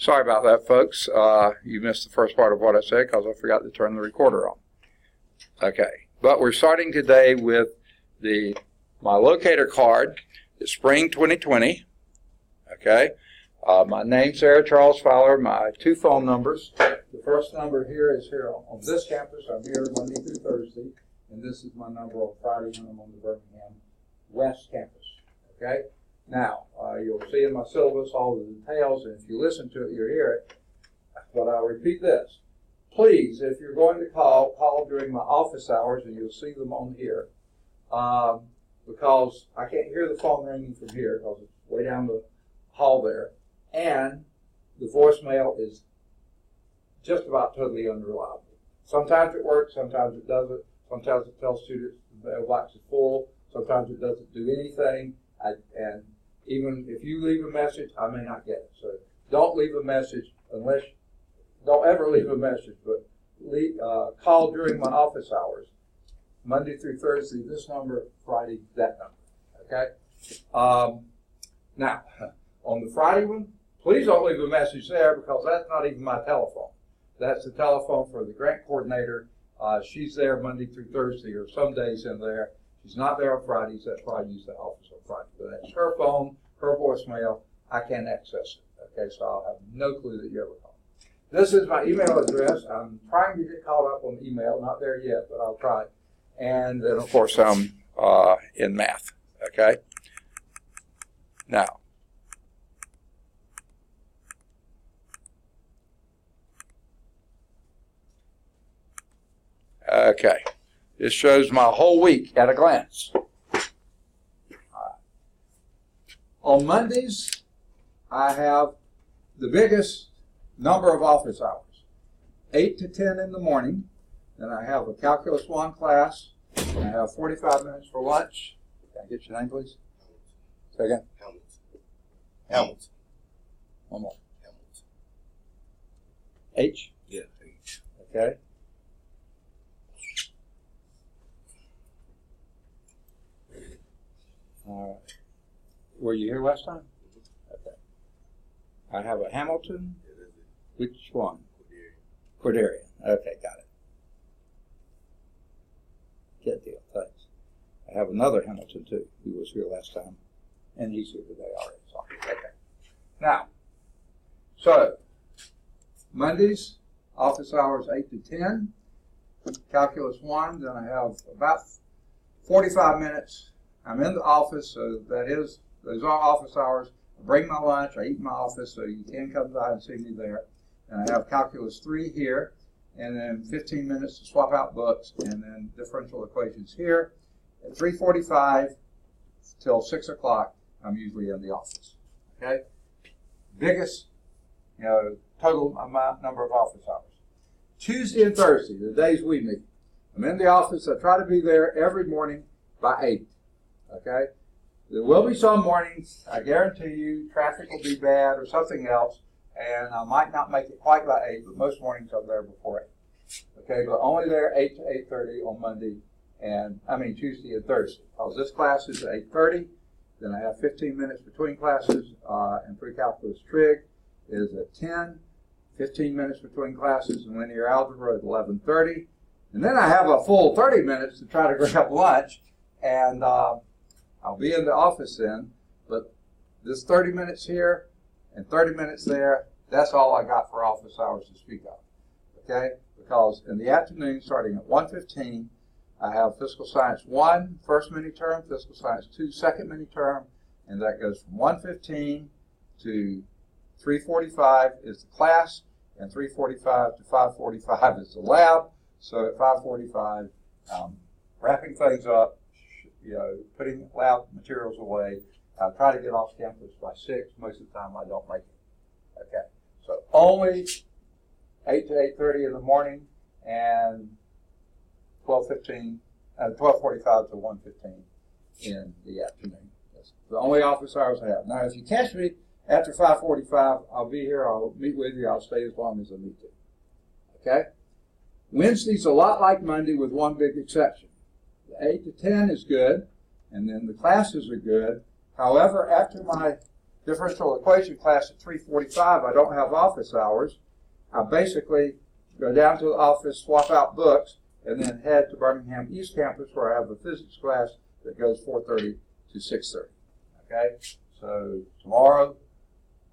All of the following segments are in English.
Sorry about that, folks. You missed the first part of what I said because I forgot to turn the recorder on. Okay, but we're starting today with my locator card. It's spring 2020. Okay, my name's Sarah Charles Fowler. My two phone numbers. The first number here is here on this campus. I'm here Monday through Thursday, and this is my number on Friday when I'm on the Birmingham West campus. Okay. Now, you'll see in my syllabus all the details, and if you listen to it, you'll hear it. But I'll repeat this. Please, if you're going to call during my office hours, and you'll see them on here, because I can't hear the phone ringing from here because it's way down the hall there, and the voicemail is just about totally unreliable. Sometimes it works, sometimes it doesn't. Sometimes it tells students the mailbox is full. Sometimes it doesn't do anything. And even if you leave a message, I may not get it. So don't leave a message don't ever leave a message, but call during my office hours, Monday through Thursday, this number, Friday, that number, okay? Now, on the Friday one, please don't leave a message there because that's not even my telephone. That's the telephone for the grant coordinator. She's there Monday through Thursday or some days in there. She's not there on Fridays. That's why I use the office on Friday. But that's her phone, her voicemail. I can't access it. Okay, so I'll have no clue that you ever called. This is my email address. I'm trying to get caught up on email. Not there yet, but I'll try. And then, of course, I'm in math. Okay? Now, okay. This shows my whole week at a glance. On Mondays, I have the biggest number of office hours, 8 to 10 in the morning. Then I have a Calculus 1 class. And I have 45 minutes for lunch. Can I get your name, please? Say again. Hamilton. One more. Hamilton. H? Yeah, H. Okay. All right. Were you here last time? Okay. I have a Hamilton. Which one? Cordarian. Okay, got it. Good deal. Thanks. I have another Hamilton too, who was here last time, and he's here today already. So, okay. Now, so Mondays, office hours 8 to 10. Calculus 1. Then I have about 45 minutes. I'm in the office, so those are office hours. I bring my lunch, I eat in my office, so you can come by and see me there. And I have Calculus 3 here, and then 15 minutes to swap out books, and then differential equations here. At 3:45 till 6 o'clock, I'm usually in the office. Okay? Biggest, total amount, number of office hours. Tuesday and Thursday, the days we meet. I'm in the office. I try to be there every morning by 8. Okay? There will be some mornings, I guarantee you, traffic will be bad or something else, and I might not make it quite by 8, but most mornings I'm there before 8. Okay, but only there 8 to 8:30 on Monday, Tuesday and Thursday. Because this class is at 8:30, then I have 15 minutes between classes, and pre-calculus trig is at 10, 15 minutes between classes, and linear algebra at 11:30, and then I have a full 30 minutes to try to grab lunch, and I'll be in the office then, but this 30 minutes here and 30 minutes there, that's all I got for office hours to speak of, okay? Because in the afternoon, starting at 1:15, I have Physical Science 1, first mini-term, Physical Science 2, second mini-term, and that goes from 1:15 to 3:45 is the class, and 3:45 to 5:45 is the lab. So at 5:45, wrapping things up, putting lab materials away. I try to get off campus by 6. Most of the time I don't make it. Okay. So only 8 to 8:30 in the morning and 12:45 to 1:15 in the afternoon. That's the only office hours I have. Now, if you catch me after 5:45, I'll be here. I'll meet with you. I'll stay as long as I need to. Okay? Wednesday's a lot like Monday with one big exception. The 8 to 10 is good, and then the classes are good. However, after my differential equation class at 3:45. I don't have office hours. I basically go down to the office, swap out books, and then head to Birmingham East Campus where I have a physics class that goes 4:30 to 6:30. Okay? So tomorrow,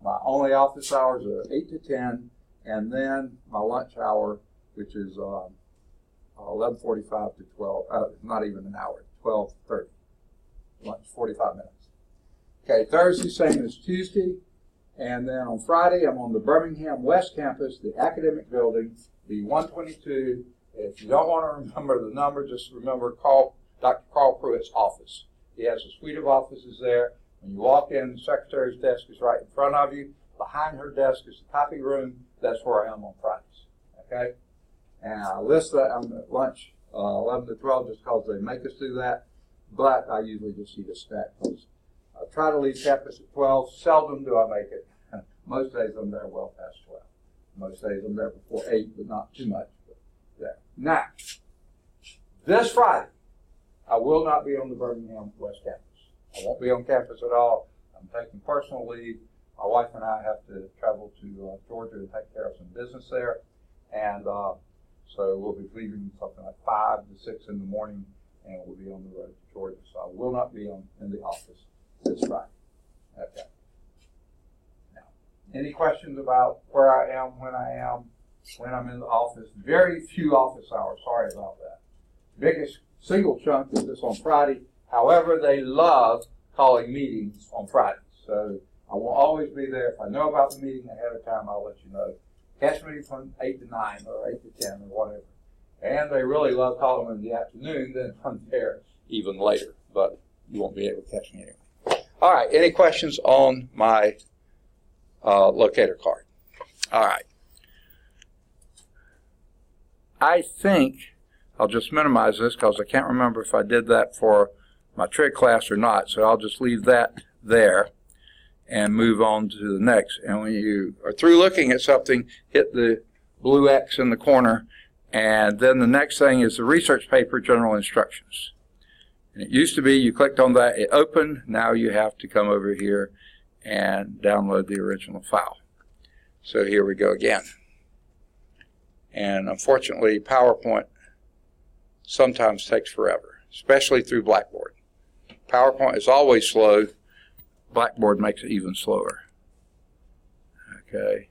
my only office hours are 8 to 10, and then my lunch hour, which is 11:45 to 12, not even an hour, 12:30. Lunch, 45 minutes. Okay, Thursday, same as Tuesday. And then on Friday, I'm on the Birmingham West Campus, the academic building, the 122. If you don't want to remember the number, just remember Dr. Carl Pruitt's office. He has a suite of offices there. When you walk in, the secretary's desk is right in front of you. Behind her desk is the copy room. That's where I am on Fridays. Okay? And I list that I'm at lunch 11 to 12 just because they make us do that. But I usually just eat a snack because I try to leave campus at 12. Seldom do I make it. Most days I'm there well past 12. Most days I'm there before 8, but not too much. But there. Now, this Friday, I will not be on the Birmingham West Campus. I won't be on campus at all. I'm taking personal leave. My wife and I have to travel to Georgia to take care of some business there. And so we'll be leaving something like 5 to 6 in the morning, and we'll be on the road to Georgia. So I will not be in the office this Friday. Okay. Now, any questions about where I am, when I'm in the office? Very few office hours. Sorry about that. Biggest single chunk is this on Friday. However, they love calling meetings on Fridays. So I will always be there. If I know about the meeting ahead of time, I'll let you know. Catch me from 8 to 9 or 8 to 10 or whatever. And they really love calling them in the afternoon. Then I'm there even later. But you won't be able to catch me anyway. All right. Any questions on my locator card? All right. I think I'll just minimize this because I can't remember if I did that for my trig class or not. So I'll just leave that there and move on to the next. And when you are through looking at something, hit the blue X in the corner. And then the next thing is the research paper general instructions. And it used to be you clicked on that, it opened. Now you have to come over here and download the original file. So here we go again. And unfortunately, PowerPoint sometimes takes forever, especially through Blackboard. PowerPoint is always slow. Blackboard makes it even slower. Okay.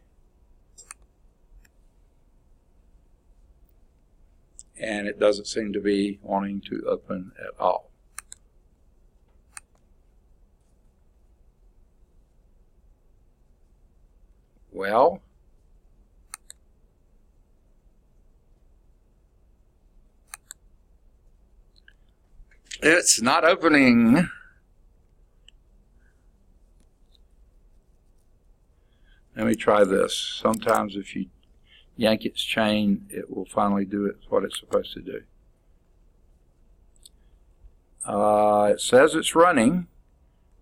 And it doesn't seem to be wanting to open at all. Well, it's not opening. Let me try this. Sometimes if you yank its chain, it will finally do what it's supposed to do. It says it's running,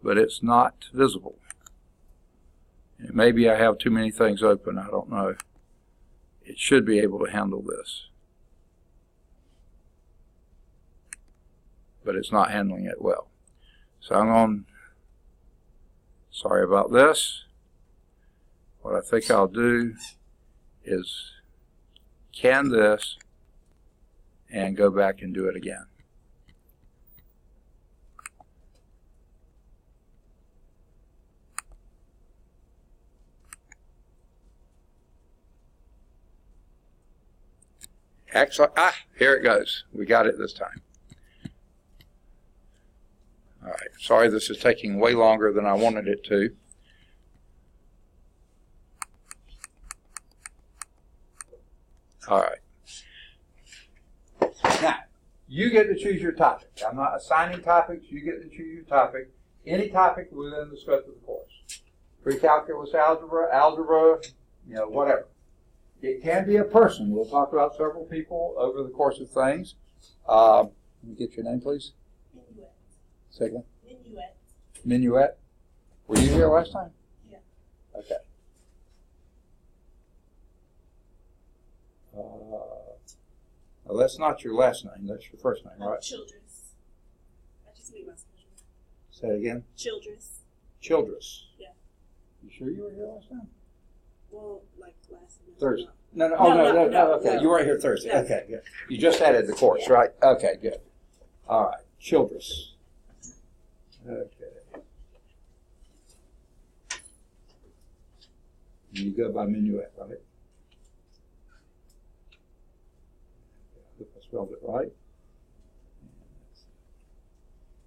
but it's not visible. Maybe I have too many things open. I don't know. It should be able to handle this. But it's not handling it well. So I'm on. Sorry about this. What I think I'll do is can this and go back and do it again. Excellent. Here it goes. We got it this time. All right. Sorry, this is taking way longer than I wanted it to. All right. Now, you get to choose your topic. I'm not assigning topics. You get to choose your topic. Any topic within the scope of the course. Pre-calculus algebra, whatever. It can be a person. We'll talk about several people over the course of things. Let me get your name, please. Minuet. Second. Minuet. Minuet. Were you here last time? Yeah. Okay. Well, that's not your last name. That's your first name, right? Childress. I just made my schedule. Say it again. Childress. Childress. Yeah. You sure you were here last time? Well, like last semester. Thursday. No. Okay, No. you weren't here Thursday. No. Okay, good. You just added the course, Yeah. right? Okay, good. All right, Childress. Okay. You go by Minuet, right? I hope I spelled it right.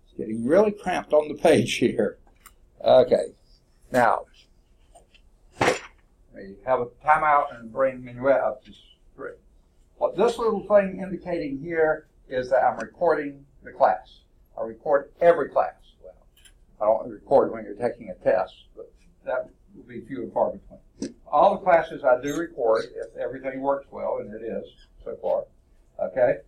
It's getting really cramped on the page here. Okay, now, we have a timeout and bring Minuet up to 3. What this little thing indicating here is that I'm recording the class. I record every class. Well, I don't record when you're taking a test, but that will be few and far between. All the classes I do record if everything works well, and it is so far. Okay,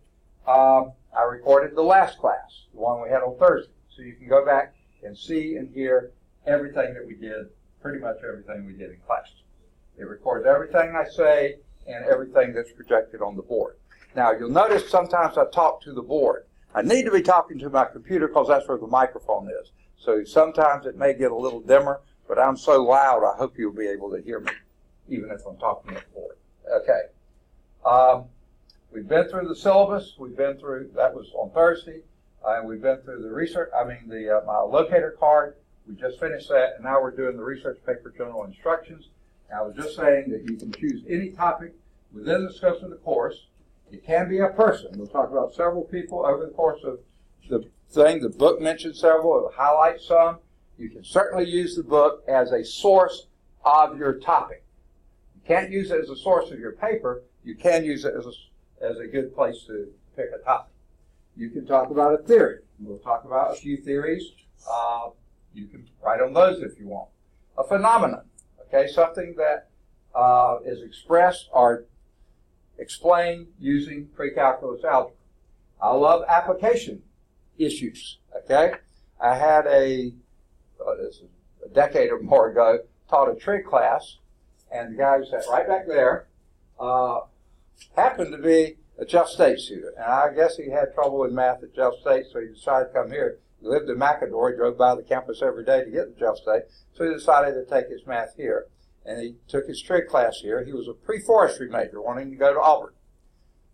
I recorded the last class, the one we had on Thursday, so you can go back and see and hear everything that we did, pretty much everything we did in class. It records everything I say and everything that's projected on the board. Now, you'll notice sometimes I talk to the board. I need to be talking to my computer because that's where the microphone is. So sometimes it may get a little dimmer, but I'm so loud I hope you'll be able to hear me, even if I'm talking at the board. Okay. We've been through the syllabus. We've been through, that was on Thursday, and we've been through the research, my locator card. We just finished that, and now we're doing the research paper general instructions. I was just saying that you can choose any topic within the scope of the course. It can be a person. We'll talk about several people over the course of the thing. The book mentions several. It'll highlight some. You can certainly use the book as a source of your topic. You can't use it as a source of your paper. You can use it as a good place to pick a topic. You can talk about a theory. We'll talk about a few theories. You can write on those if you want. A phenomenon. Okay, something that is expressed or explained using pre-calculus algebra. I love application issues. Okay, I had this is a decade or more ago, taught a trig class, and the guy who sat right back there happened to be a Jeff State student, and I guess he had trouble with math at Jeff State, so he decided to come here. He lived in Macador. He drove by the campus every day to get to Jeff State, so he decided to take his math here. And he took his trig class here. He was a pre-forestry major wanting to go to Auburn.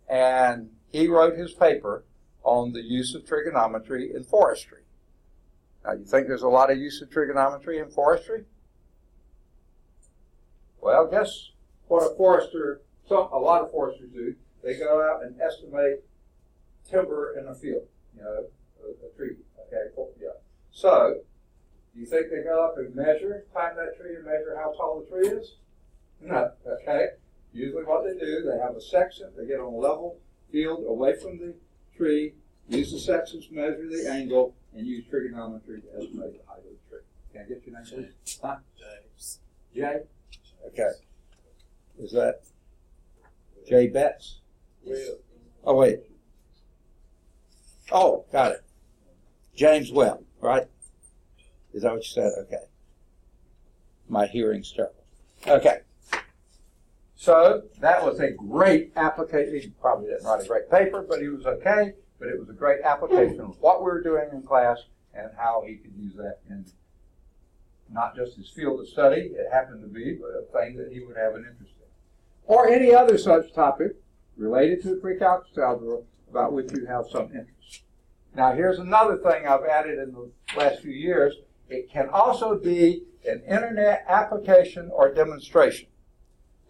And he wrote his paper on the use of trigonometry in forestry. Now, you think there's a lot of use of trigonometry in forestry? Well, guess what a lot of foresters do. They go out and estimate timber in a field, a tree. Okay, yeah. So, do you think they go up and climb that tree and measure how tall the tree is? No, okay. Usually what they do, they have a section, they get on a level field away from the tree, use the sections to measure the angle, and use trigonometry to estimate the height of the tree. Can I get your name, please? Huh? James. Jay? Okay. Is that Jay Betts? Will. Oh, wait. Oh, got it. James Webb, right? Is that what you said? Okay. My hearing's terrible. Okay. So that was a great application. He probably didn't write a great paper, but he was okay. But it was a great application of what we were doing in class and how he could use that in not just his field of study, it happened to be, but a thing that he would have an interest in. Or any other such topic related to pre-calculus algebra about which you have some interest. Now here's another thing I've added in the last few years. It can also be an internet application or demonstration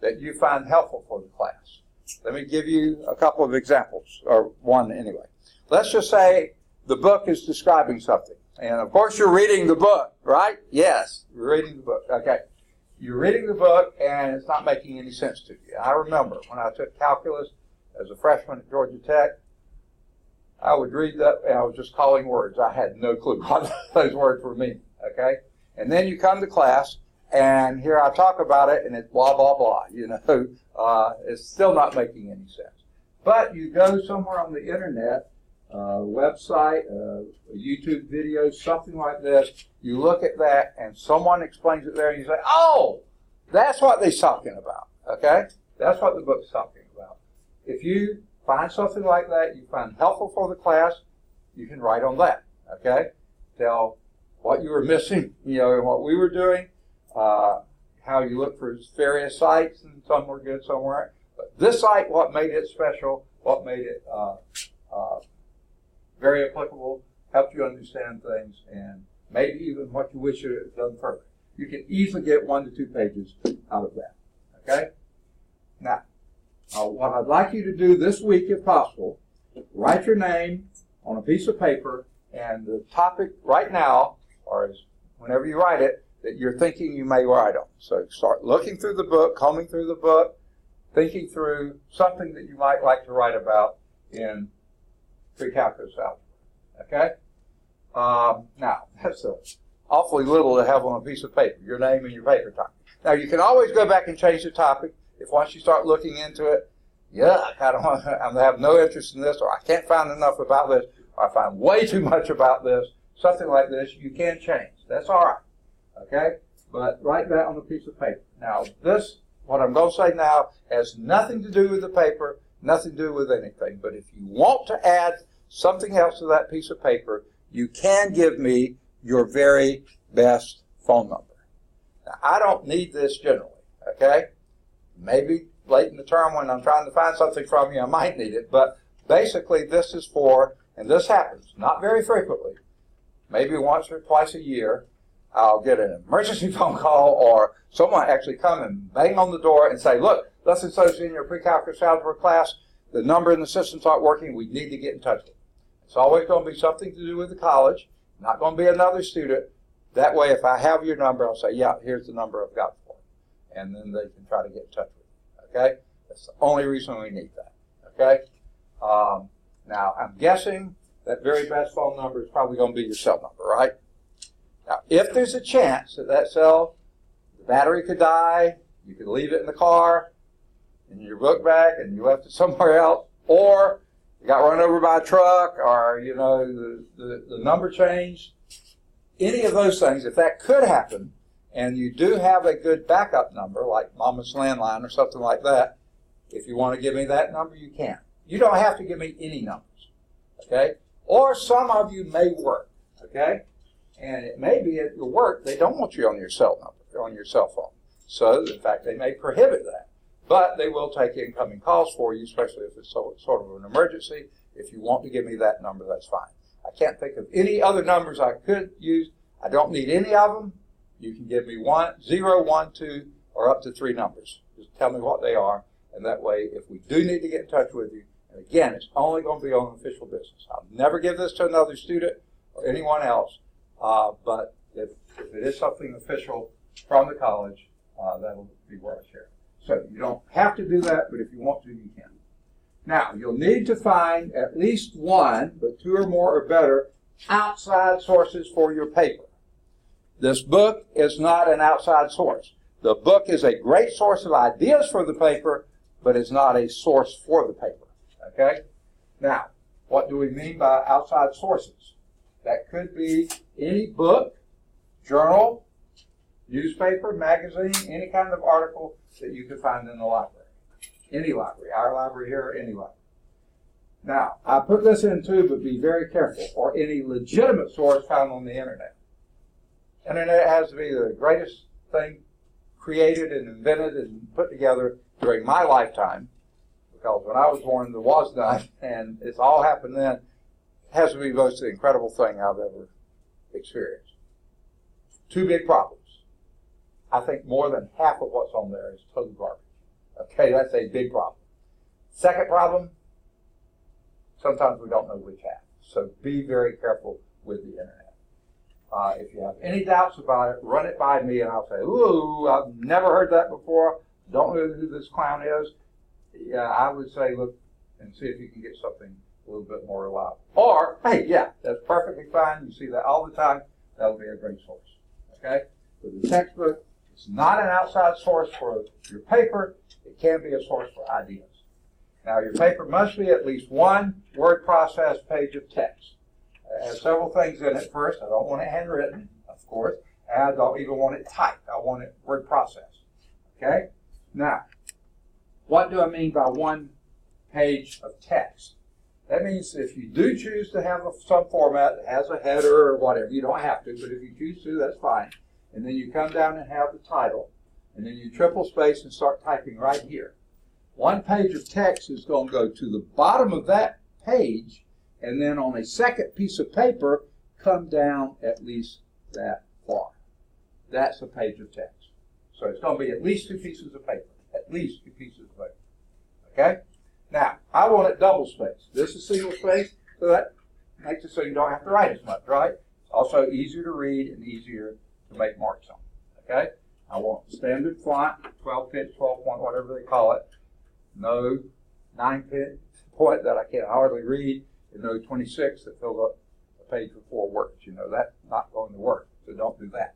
that you find helpful for the class. Let me give you a couple of examples, or one anyway. Let's just say the book is describing something. And of course you're reading the book, right? Yes, you're reading the book. Okay. You're reading the book and it's not making any sense to you. I remember when I took calculus as a freshman at Georgia Tech, I would read that and I was just calling words. I had no clue what those words were meaning. Okay? And then you come to class and here I talk about it and it's blah, blah, blah. It's still not making any sense. But you go somewhere on the internet, website, a YouTube video, something like this, you look at that and someone explains it there and you say, oh, that's what they're talking about, okay? That's what the book's talking about. If you find something like that you find helpful for the class, you can write on that, okay? Tell what you were missing, and what we were doing, how you look for various sites, and some were good, some weren't. But this site, what made it special, what made it very applicable, helped you understand things, and maybe even what you wish you had done further. You can easily get 1 to 2 pages out of that. Okay? Now, what I'd like you to do this week, if possible, write your name on a piece of paper and the topic right now, or whenever you write it, that you're thinking you may write on. So start looking through the book, combing through the book, thinking through something that you might like to write about in pre-calculus algebra. Okay? Now, that's awfully little to have on a piece of paper, your name and your paper topic. Now, you can always go back and change the topic if once you start looking into it, I have no interest in this, or I can't find enough about this, or I find way too much about this, something like this, you can change. That's all right. Okay? But write that on a piece of paper. Now, what I'm going to say now, has nothing to do with the paper, nothing to do with anything. But if you want to add something else to that piece of paper, you can give me your very best phone number. Now, I don't need this generally, okay? Maybe late in the term when I'm trying to find something from you, I might need it. But basically, this is for, and this happens not very frequently, maybe once or twice a year, I'll get an emergency phone call or someone actually come and bang on the door and say, look, lesson so's in your pre-calculus algebra class, the number in the system's not working, we need to get in touch with you. It's always going to be something to do with the college, not going to be another student. That way, if I have your number, I'll say, yeah, here's the number I've got for you. And then they can try to get in touch with you. Okay? That's the only reason we need that. Okay? Now, I'm guessing that very best phone number is probably going to be your cell number, right? Now, if there's a chance that cell, the battery could die, you could leave it in the car, in your book bag, and you left it somewhere else, or you got run over by a truck, or, the number changed, any of those things, if that could happen, and you do have a good backup number, like Mama's landline or something like that, if you want to give me that number, you can. You don't have to give me any numbers, okay? Or some of you may work, okay? And it may be at your work, they don't want you on your cell number, on your cell phone. So, in fact, they may prohibit that. But they will take incoming calls for you, especially if it's sort of an emergency. If you want to give me that number, that's fine. I can't think of any other numbers I could use. I don't need any of them. You can give me 0, 1, 2, or up to 3 numbers. Just tell me what they are, and that way, if we do need to get in touch with you, and again, it's only going to be on official business. I'll never give this to another student or anyone else, but if it is something official from the college, that'll be where I share it. So you don't have to do that, but if you want to, you can. Now, you'll need to find at least 1, but 2 or more or better, outside sources for your paper. This book is not an outside source. The book is a great source of ideas for the paper, but it's not a source for the paper. Okay? Now, what do we mean by outside sources? That could be any book, journal, newspaper, magazine, any kind of article that you could find in the library. Any library, our library here, or any library. Now, I put this in too, but be very careful, or any legitimate source found on the internet. Internet has to be the greatest thing created and invented and put together during my lifetime, because when I was born, there was none, and it's all happened then. It has to be the most incredible thing I've ever experienced. 2 big problems. I think more than half of what's on there is total garbage. Okay, that's a big problem. Second problem, sometimes we don't know which half. So be very careful with the internet. If you have any doubts about it, run it by me and I'll say, ooh, I've never heard that before. Don't know who this clown is. Yeah, I would say look and see if you can get something a little bit more reliable. Or, hey, yeah, that's perfectly fine. You see that all the time. That'll be a great source. Okay? With the textbook, it's not an outside source for your paper. It can be a source for ideas. Now, your paper must be at least 1 word process page of text. It has several things in it. First, I don't want it handwritten, of course. And I don't even want it typed. I want it word processed. Okay? Now, what do I mean by 1 page of text? That means if you do choose to have some format that has a header or whatever, you don't have to, but if you choose to, that's fine. and then you come down and have the title, and then you triple space and start typing right here. One page of text is going to go to the bottom of that page, and then on a second piece of paper, come down at least that far. That's a page of text. So it's going to be at least 2 pieces of paper. At least 2 pieces of paper. Okay? Now, I want it double spaced. This is single space, so that makes it so you don't have to write as much, right? It's also easier to read and easier to make marks on. Okay? I want standard font, 12 pitch, 12 point, whatever they call it. No 9 pitch point that I can hardly read, and no 26 that fills up a page with 4 words. You know, that's not going to work, so don't do that.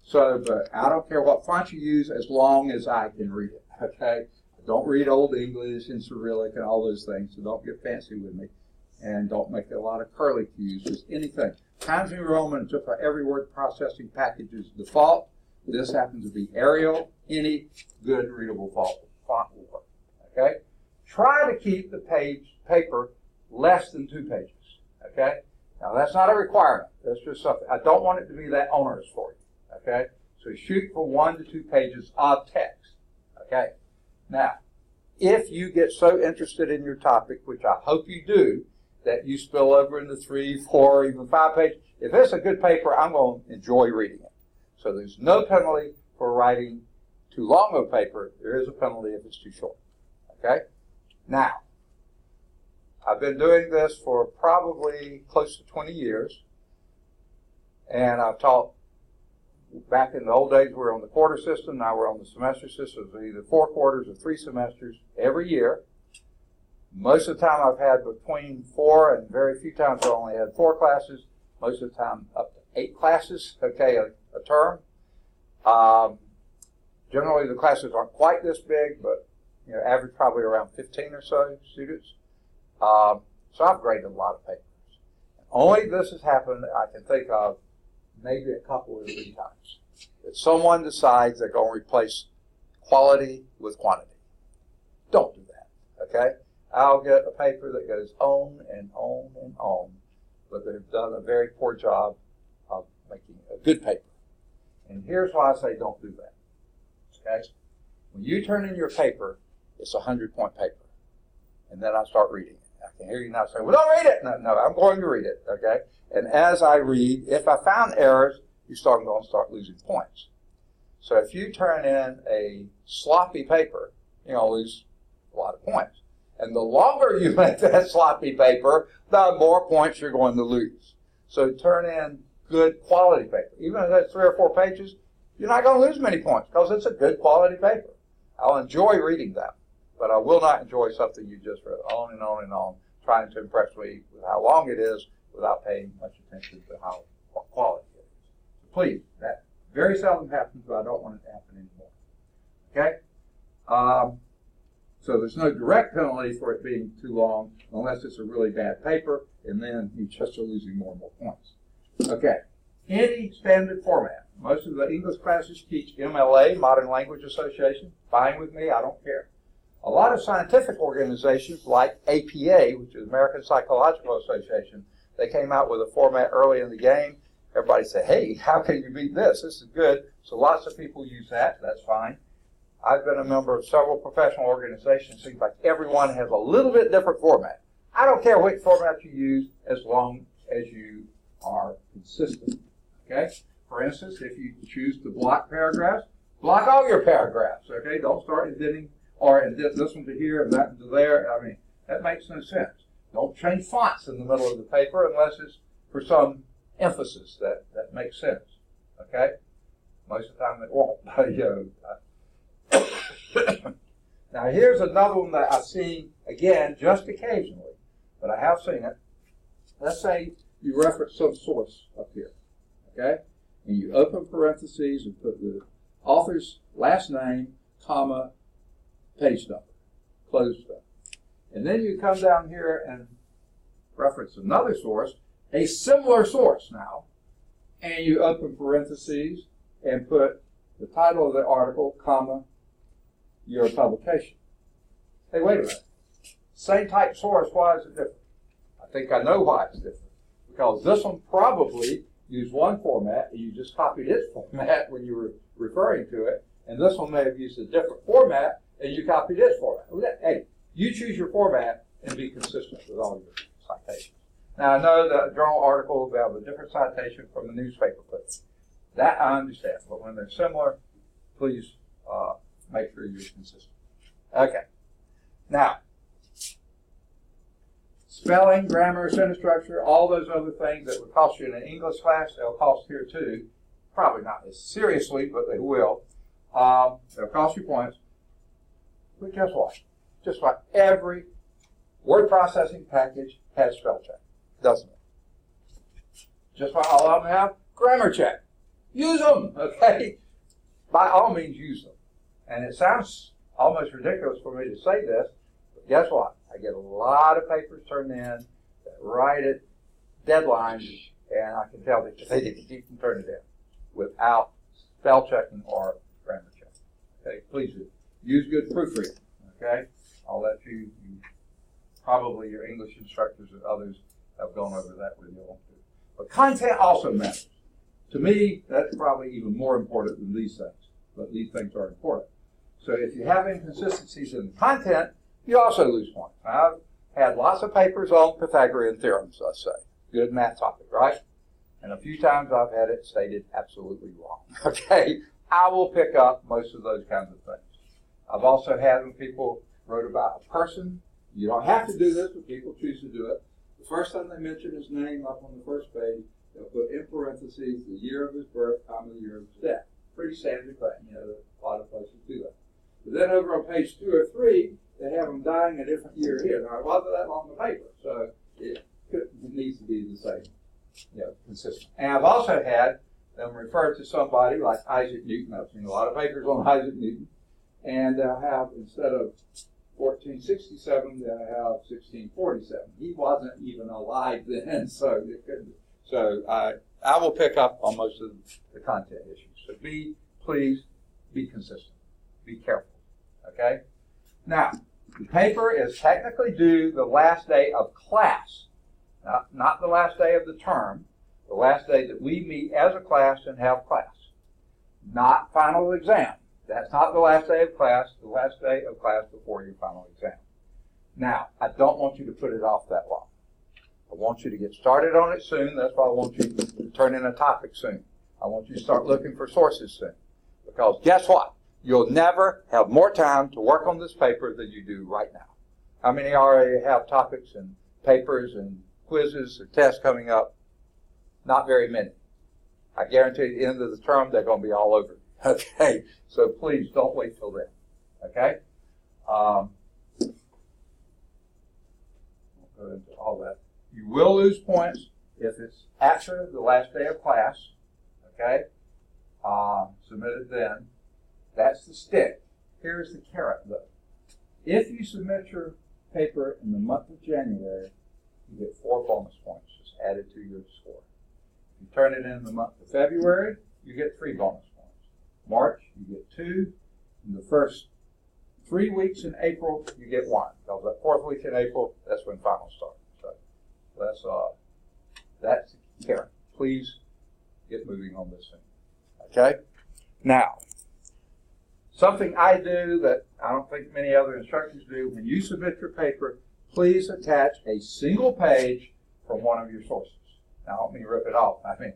So, but I don't care what font you use as long as I can read it, okay? Don't read Old English and Cyrillic and all those things, so don't get fancy with me. And don't make a lot of curly cues, just anything. Times New Roman, just for every word processing package is default. This happens to be Arial. Any good readable font will work, okay? Try to keep the paper less than 2 pages, okay? Now, that's not a requirement. That's just something. I don't want it to be that onerous for you, okay? So shoot for 1 to 2 pages of text, okay? Now, if you get so interested in your topic, which I hope you do, that you spill over into 3, 4, even 5 pages, if it's a good paper, I'm going to enjoy reading it. So there's no penalty for writing too long of paper. There is a penalty if it's too short, okay? Now, I've been doing this for probably close to 20 years, and I've taught, back in the old days we were on the quarter system, now we're on the semester system, so either 4 quarters or 3 semesters every year. Most of the time I've had between 4 and very few times I only had 4 classes, most of the time up to 8 classes, okay, a term. Generally the classes aren't quite this big, but you know, average probably around 15 or so students. So I've graded a lot of papers. Only this has happened, I can think of maybe a couple or 3 times, that someone decides they're going to replace quality with quantity. Don't do that, okay? I'll get a paper that goes on and on and on, but they've done a very poor job of making a good paper. And here's why I say don't do that, okay? When you turn in your paper, it's a 100-point paper, and then I start reading it. I can hear you now saying, well, don't read it. No, I'm going to read it, okay? And as I read, if I found errors, you're going to start losing points. So if you turn in a sloppy paper, you're going to lose a lot of points. And the longer you make that sloppy paper, the more points you're going to lose. So turn in good quality paper. Even if that's 3 or 4 pages, you're not going to lose many points because it's a good quality paper. I'll enjoy reading them, but I will not enjoy something you just read on and on and on, trying to impress me with how long it is without paying much attention to how quality it is. So please, that very seldom happens, but I don't want it to happen anymore. Okay? So there's no direct penalty for it being too long unless it's a really bad paper, and then you just are losing more and more points. Okay. Any standard format. Most of the English classes teach MLA, Modern Language Association. Fine with me, I don't care. A lot of scientific organizations like APA, which is American Psychological Association, they came out with a format early in the game. Everybody said, hey, how can you beat this? This is good. So lots of people use that. That's fine. I've been a member of several professional organizations. Seems like everyone has a little bit different format. I don't care which format you use as long as you are consistent. Okay? For instance, if you choose to block paragraphs, block all your paragraphs. Okay? Don't start indenting or indent this one to here and that one to there. I mean, that makes no sense. Don't change fonts in the middle of the paper unless it's for some emphasis that makes sense. Okay? Most of the time it won't. Now here's another one that I've seen, again, just occasionally, but I have seen it. Let's say you reference some source up here, okay? And you open parentheses and put the author's last name, comma, page number, close stuff. And then you come down here and reference another source, a similar source now, and you open parentheses and put the title of the article, comma, your publication. Hey, wait a minute. Same type source, why is it different? I think I know why it's different. Because this one probably used one format, and you just copied its format when you were referring to it, and this one may have used a different format, and you copied its format. Hey, you choose your format and be consistent with all your citations. Now, I know that a journal article will have a different citation from the newspaper clipping. That I understand, but when they're similar, please make sure you're consistent. Okay. Now, spelling, grammar, sentence structure, all those other things that would cost you in an English class, they'll cost here too. Probably not as seriously, but they will. They'll cost you points. But guess what? Just about every word processing package has spell check, doesn't it? Just about all of them have grammar check. Use them, okay? By all means, use them. And it sounds almost ridiculous for me to say this, but guess what? I get a lot of papers turned in that right at deadlines, and I can tell that they didn't even turn it in without spell checking or grammar check. Okay, please do. Use good proofreading, okay? I'll let you probably your English instructors and others have gone over that with you. But content also matters. To me, that's probably even more important than these things, but these things are important. So if you have inconsistencies in the content, you also lose points. I've had lots of papers on Pythagorean theorems, let's say. Good math topic, right? And a few times I've had it stated absolutely wrong, okay? I will pick up most of those kinds of things. I've also had when people wrote about a person. You don't have to do this, but people choose to do it. The first time they mention his name up on the first page, they'll put in parentheses the year of his birth, the year of his death. Pretty standard thing, you know, a lot of places do that. But then over on page 2 or 3, they have them dying a different year here. Now, it wasn't that long the paper, so it needs to be the same, you know, consistent. And I've also had them refer to somebody like Isaac Newton. I've seen a lot of papers on Isaac Newton, and they'll have, instead of 1467, they'll have 1647. He wasn't even alive then, so it couldn't. So I will pick up on most of the content issues. So please be consistent. Be careful, okay? Now, the paper is technically due the last day of class, not the last day of the term, the last day that we meet as a class and have class, not final exam. That's not the last day of class, the last day of class before your final exam. Now, I don't want you to put it off that long. I want you to get started on it soon. That's why I want you to turn in a topic soon. I want you to start looking for sources soon. Because guess what? You'll never have more time to work on this paper than you do right now. How many already have topics and papers and quizzes and tests coming up? Not very many. I guarantee at the end of the term, they're going to be all over. Okay? So please don't wait till then. Okay? I'll go into all that. You will lose points if it's after the last day of class. Okay? Submit it then. That's the stick. Here's the carrot, though. If you submit your paper in the month of January, you get 4 bonus points just added to your score. If you turn it in the month of February, you get 3 bonus points. March, you get 2. In the first 3 weeks in April, you get 1. Because that 4th week in April, that's when finals start. So that's the carrot. Please get moving on this thing. Okay? Now, something I do that I don't think many other instructors do, when you submit your paper, please attach a single page from one of your sources. Now, I don't mean rip it off. I mean,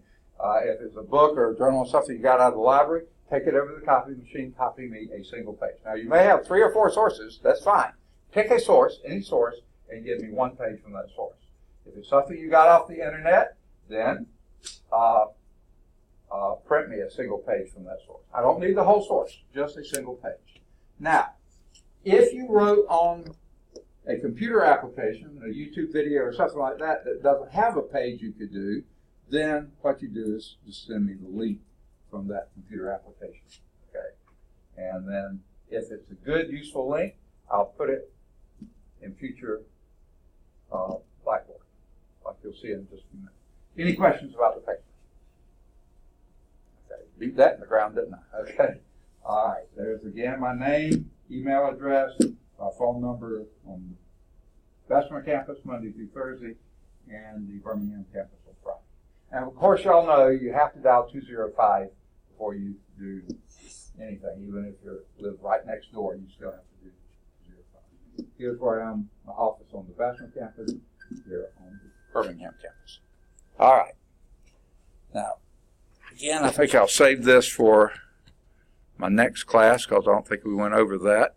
if it's a book or a journal or something you got out of the library, take it over to the copy machine, copy me a single page. Now, you may have 3 or 4 sources. That's fine. Pick a source, any source, and give me 1 page from that source. If it's something you got off the internet, then print me a single page from that source. I don't need the whole source, just a single page. Now, if you wrote on a computer application, a YouTube video or something like that that doesn't have a page you could do, then what you do is just send me the link from that computer application. Okay? And then if it's a good, useful link, I'll put it in future Blackboard, like you'll see in just a few minutes. Any questions about the paper? Okay, beat that in the ground, didn't I? Okay. All right, there's again my name, email address, my phone number on the Bessemer campus Monday through Thursday, and the Birmingham campus on Friday. And of course, y'all know you have to dial 205 before you do anything. Even if you live right next door, you still have to do 205. Here's where I am, my office on the Bastrop campus, here on the Birmingham campus. All right. Now, again, I think I'll save this for my next class because I don't think we went over that.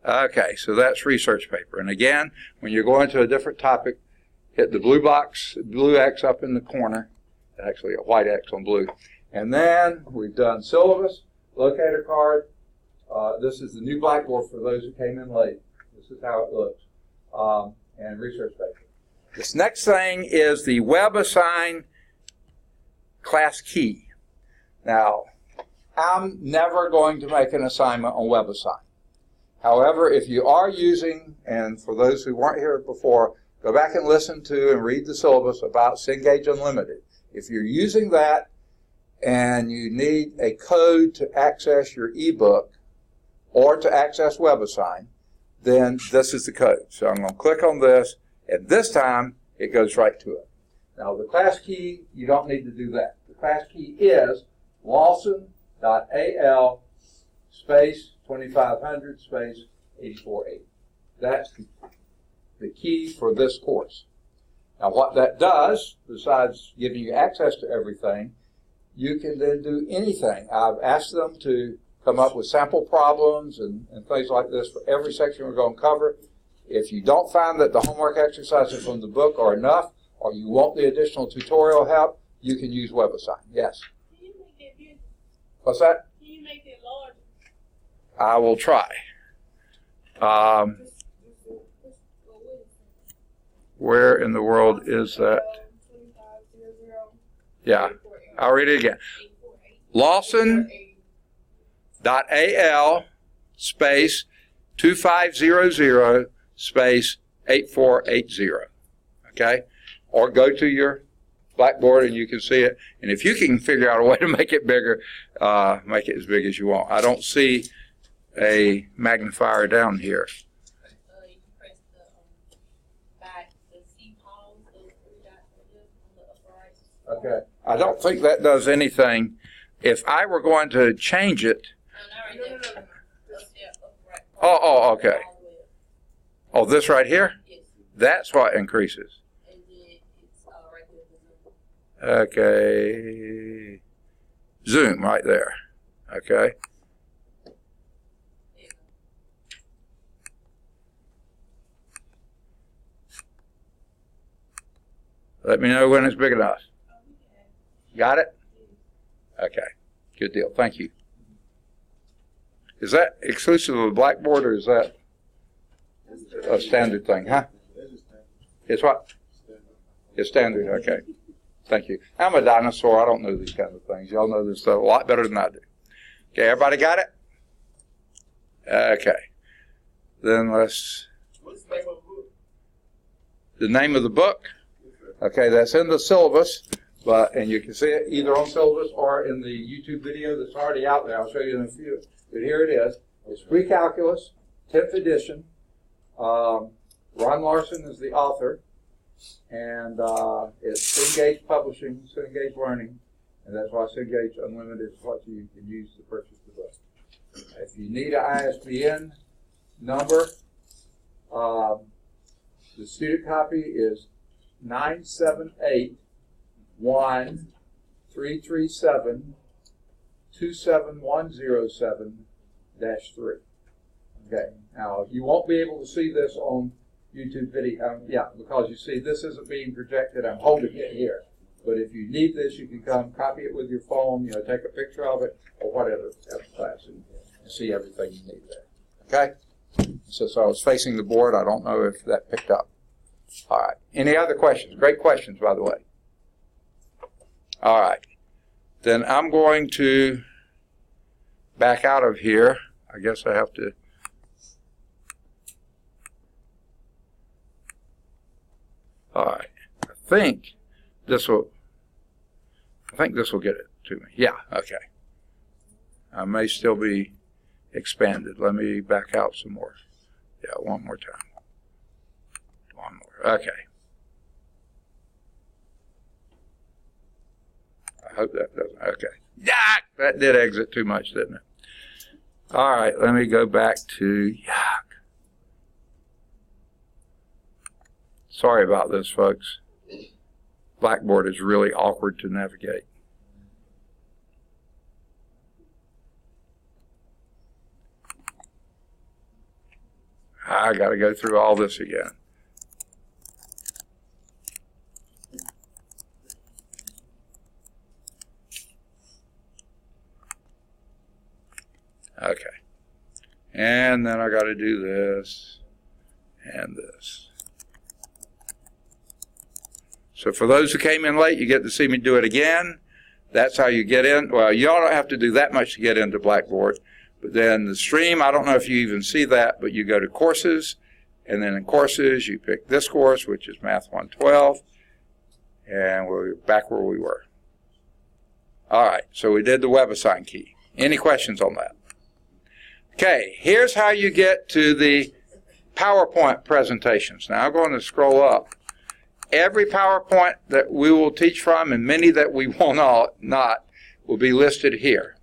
Okay, so that's research paper. And again, when you're going to a different topic, hit the blue box, blue X up in the corner, actually a white X on blue. And then we've done syllabus, locator card. This is the new Blackboard for those who came in late. This is how it looks. And research paper. This next thing is the WebAssign class key. Now, I'm never going to make an assignment on WebAssign. However, if you are using, and for those who weren't here before, go back and listen to and read the syllabus about Cengage Unlimited. If you're using that and you need a code to access your ebook or to access WebAssign, then this is the code. So I'm going to click on this, and this time it goes right to it. Now the class key, you don't need to do that. The class key is Lawson.al space 2500 space 848. That's the key for this course. Now what that does, besides giving you access to everything, you can then do anything. I've asked them to come up with sample problems and things like this for every section we're going to cover. If you don't find that the homework exercises from the book are enough, or you want the additional tutorial help, you can use WebAssign. Yes? Can you make that bigger? What's that? Can you make that larger? I will try. Where in the world is that? Yeah, I'll read it again. Lawson.al space 2500 space 8480. Okay? Or go to your Blackboard and you can see it. And if you can figure out a way to make it bigger, make it as big as you want. I don't see a magnifier down here. You press the back, the C pause, those three dots on the upper right. Okay. I don't think that does anything. If I were going to change it. No. Oh, okay. Oh, this right here? Yes. That's what increases. And then it's right there. Okay. Zoom right there. Okay. Let me know when it's big enough. Got it? Okay. Good deal. Thank you. Is that exclusive of Blackboard or is that a standard thing? Huh? It's what? It's standard. Okay. Thank you. I'm a dinosaur. I don't know these kind of things. Y'all know this stuff a lot better than I do. Okay. Everybody got it? Okay. Then let's. What's the name of the book? The name of the book? Okay, that's in the syllabus, and you can see it either on syllabus or in the YouTube video that's already out there. I'll show you in a few. But here it is. It's Pre-Calculus, 10th edition. Ron Larson is the author, and it's Cengage Publishing, Cengage Learning, and that's why Cengage Unlimited is what you can use to purchase the book. If you need an ISBN number, the student copy is 978-1337-27107-3. Okay, now you won't be able to see this on YouTube video, because you see this isn't being projected. I'm holding it here. But if you need this, you can come copy it with your phone, take a picture of it or whatever at the class and see everything you need there. Okay? So I was facing the board. I don't know if that picked up. All right. Any other questions? Great questions, by the way. All right. Then I'm going to back out of here. I guess I have to. All right. I think this will get it to me. Yeah. Okay. I may still be expanded. Let me back out some more. Yeah, one more time. One more. Okay. hope that doesn't. Okay. Yuck! That did exit too much, didn't it? All right, let me go back to yuck. Sorry about this, folks. Blackboard is really awkward to navigate. I got to go through all this again. Okay. And then I got to do this and this. So for those who came in late, you get to see me do it again. That's how you get in. Well, y'all don't have to do that much to get into Blackboard. But then the stream, I don't know if you even see that, but you go to courses, and then in courses, you pick this course, which is Math 112, and we're back where we were. All right, so we did the WebAssign key. Any questions on that? Okay, here's how you get to the PowerPoint presentations. Now I'm going to scroll up. Every PowerPoint that we will teach from, and many that we will not will be listed here.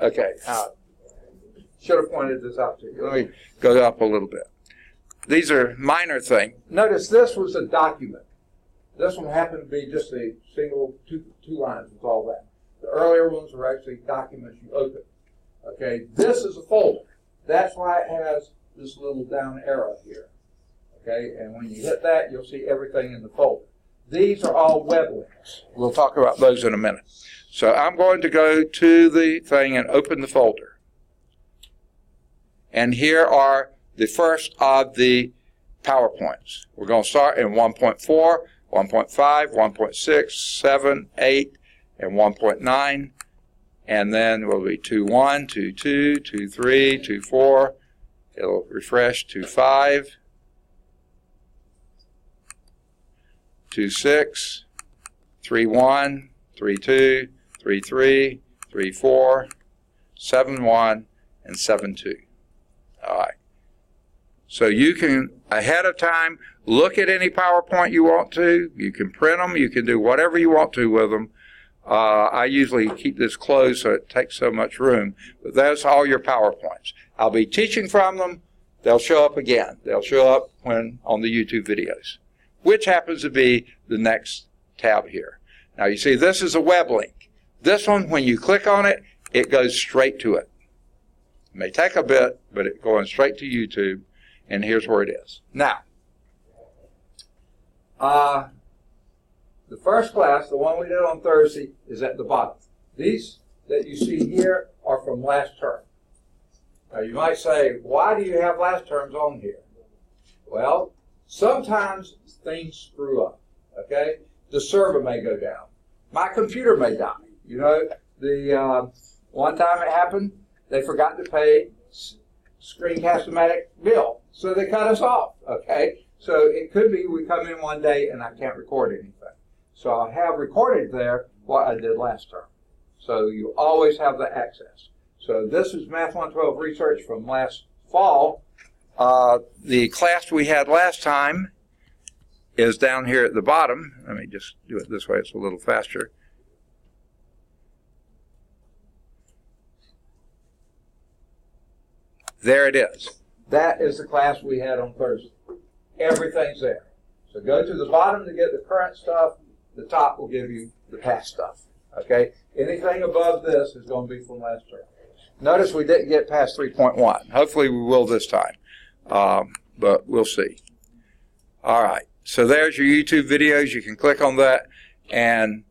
Okay, should have pointed this out to you. Let me go up a little bit. These are minor things. Notice this was a document. This one happened to be just a single two lines with all that. The earlier ones were actually documents you open. Okay, this is a folder. That's why it has this little down arrow here. Okay, and when you hit that, you'll see everything in the folder. These are all web links. We'll talk about those in a minute. So I'm going to go to the thing and open the folder. And here are the first of the PowerPoints. We're going to start in 1.4, 1.5, 1.6, 7, 8, and 1.9. And then we'll be 2.1, 2.2, 2.3, 2.4. It'll refresh 2.5. 2.6, 3.1, 3.2, 3.3, 3.4, 7.1, and 7.2. All right. So you can, ahead of time, look at any PowerPoint you want to. You can print them. You can do whatever you want to with them. I usually keep this closed so it takes so much room. But that's all your PowerPoints. I'll be teaching from them. They'll show up again. They'll show up when on the YouTube videos, which happens to be the next tab here. Now you see this is a web link. This one, when you click on it, it goes straight to it. It may take a bit, but it's going straight to YouTube, and here's where it is. Now, the first class, the one we did on Thursday, is at the bottom. These that you see here are from last term. Now you might say, why do you have last terms on here? Well, sometimes things screw up, okay? The server may go down. My computer may die. You know, the one time it happened, they forgot to pay Screencast-O-Matic bill, so they cut us off, okay? So it could be we come in one day and I can't record anything. So I have recorded there what I did last term. So you always have the access. So this is Math 112 research from last fall. The class we had last time is down here at the bottom. Let me just do it this way, it's a little faster. There it is. That is the class we had on Thursday. Everything's there. So go to the bottom to get the current stuff. The top will give you the past stuff. Okay? Anything above this is going to be from last term. Notice we didn't get past 3.1. Hopefully we will this time. But we'll see. All right. So there's your YouTube videos. You can click on that and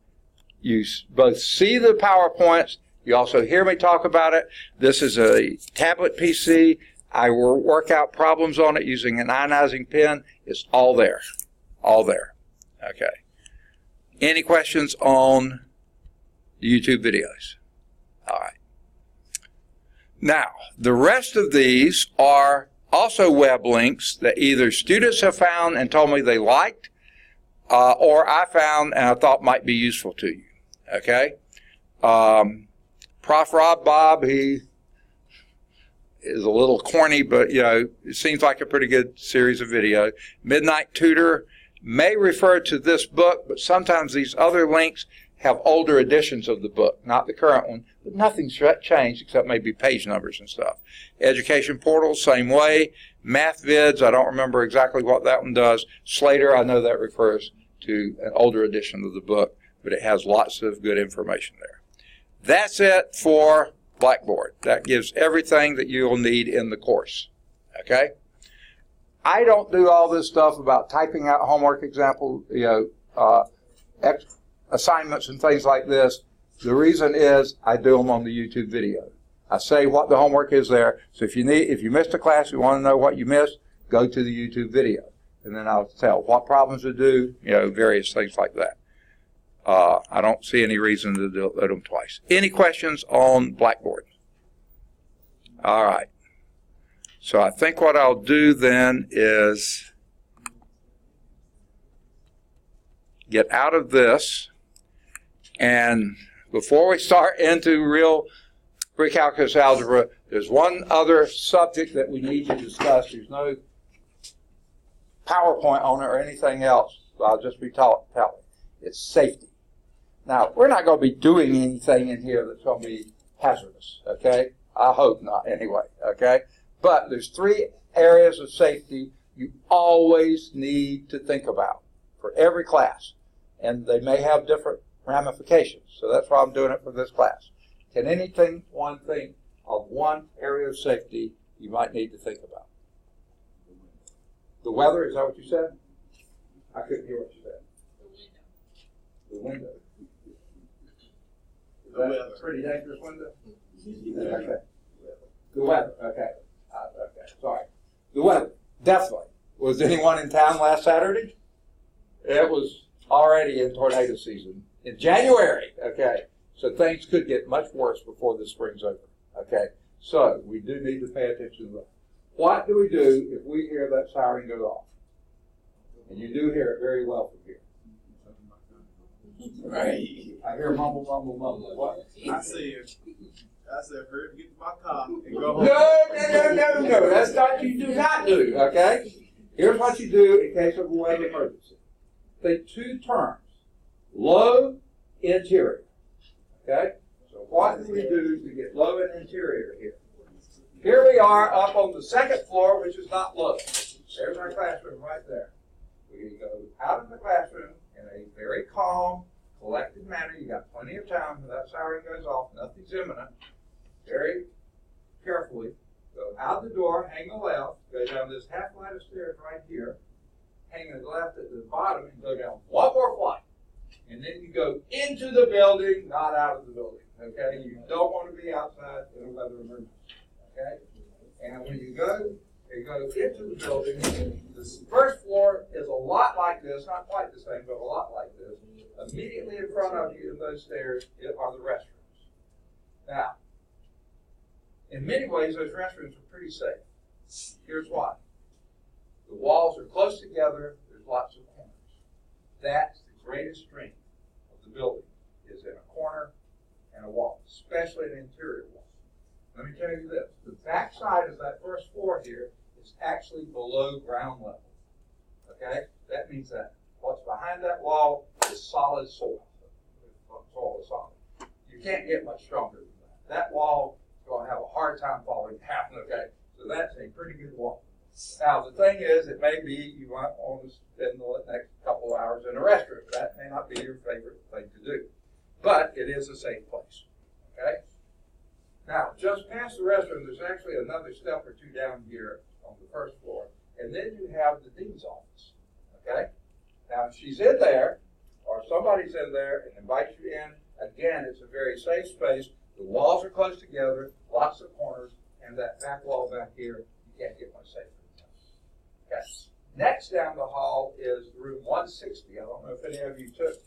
you both see the PowerPoints. You also hear me talk about it. This is a tablet PC. I will work out problems on it using an ionizing pen. It's all there. All there. Okay. Any questions on the YouTube videos? All right. Now, the rest of these are also web links that either students have found and told me they liked, or I found and I thought might be useful to you. Okay? Prof. Rob Bob, he is a little corny, but, you know, it seems like a pretty good series of video. Midnight Tutor, may refer to this book, but sometimes these other links have older editions of the book, not the current one, but nothing's changed except maybe page numbers and stuff. Education Portal, same way. Math Vids, I don't remember exactly what that one does. Slater, I know that refers to an older edition of the book, but it has lots of good information there. That's it for Blackboard. That gives everything that you'll need in the course. Okay? I don't do all this stuff about typing out homework example, assignments and things like this. The reason is I do them on the YouTube video. I say what the homework is there. So if you missed a class, you want to know what you missed, go to the YouTube video. And then I'll tell what problems to do, various things like that. I don't see any reason to do them twice. Any questions on Blackboard? All right. So I think what I'll do then is get out of this, and before we start into real pre-calculus algebra, there's one other subject that we need to discuss. There's no PowerPoint on it or anything else, so I'll just be telling. It's safety. Now, we're not going to be doing anything in here that's going to be hazardous, okay? I hope not, anyway, okay? But there's 3 areas of safety you always need to think about for every class, and they may have different ramifications, so that's why I'm doing it for this class. Can anyone think of one area of safety you might need to think about? The weather, is that what you said? I couldn't hear what you said. The window. Is that a pretty dangerous window? Okay. The weather, okay. Okay, sorry. The weather, definitely. Was anyone in town last Saturday? It was already in tornado season in January, okay? So things could get much worse before the spring's over, okay? So we do need to pay attention to that. What do we do if we hear that siren go off? And you do hear it very well from here. Right. I hear mumble, mumble, mumble. What? I said, hurry up, get to my car and go home. No. That's not what you do not do, okay? Here's what you do in case of a weather emergency. Think 2 terms. Low, interior. Okay? So what do we do to get low and interior here? Here we are up on the 2nd floor, which is not low. There's our classroom right there. We go out of the classroom in a very calm, collected manner. You got plenty of time when that siren goes off. Nothing's imminent. Very carefully. Go out the door, hang a left, go down this half flight of stairs right here, hang a left at the bottom, and go down 1 more flight. And then you go into the building, not out of the building. Okay? You don't want to be outside in a weather emergency. Okay? And when you go into the building, the 1st floor is a lot like this, not quite the same, but a lot like this. Immediately in front of you in those stairs are the restrooms. Now, in many ways, those restrooms are pretty safe. Here's why. The walls are close together. There's lots of corners. That's the greatest strength of the building, is in a corner and a wall, especially an interior wall. Let me tell you this. The back side of that 1st floor here is actually below ground level. Okay? That means that what's behind that wall is solid soil. Soil is solid. You can't get much stronger than that. That wall is going to have a hard time falling down, okay? So that's a pretty good wall. Now, the thing is, it may be you might want to spend the next couple of hours in a restroom. That may not be your favorite thing to do. But it is a safe place, okay? Now, just past the restroom, there's actually another step or 2 down here on the 1st floor. And then you have the dean's office, okay? Now, if she's in there, or somebody's in there and invites you in, again, it's a very safe space. The walls are close together, lots of corners, and that back wall back here, you can't get much safer. Okay. Next down the hall is room 160. I don't know if any of you took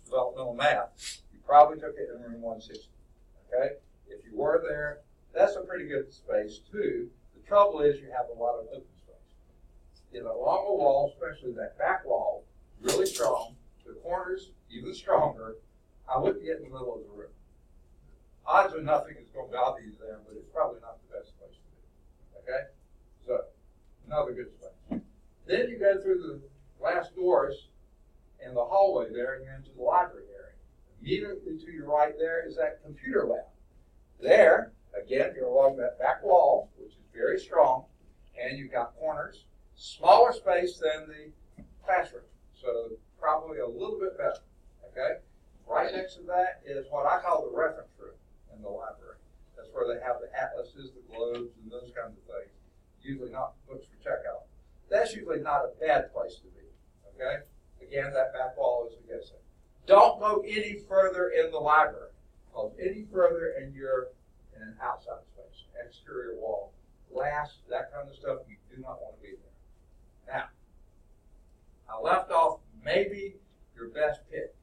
developmental math. You probably took it in room 160. Okay? If you were there, that's a pretty good space too. The trouble is you have a lot of open space. Along the wall, especially that back wall, really strong. The corners, even stronger. I wouldn't get in the middle of the room. Odds are nothing is going to bother you there, but it's probably not the best place to be. Okay? So, another good space. Then you go through the glass doors in the hallway there, and you're into the library area. Immediately to your right there is that computer lab. There, again, you're along that back wall, which is very strong, and you've got corners, smaller space than the classroom, so probably a little bit better, okay? Right next to that is what I call the reference room in the library. That's where they have the atlases, the globes, and those kinds of things. Usually not books for checkout. That's usually not a bad place to be, okay? Again, that back wall is a good thing. Don't go any further in the library. Because any further and you're in an outside space, exterior wall, glass, that kind of stuff, you do not want to be there. Now, I left off maybe your best pick.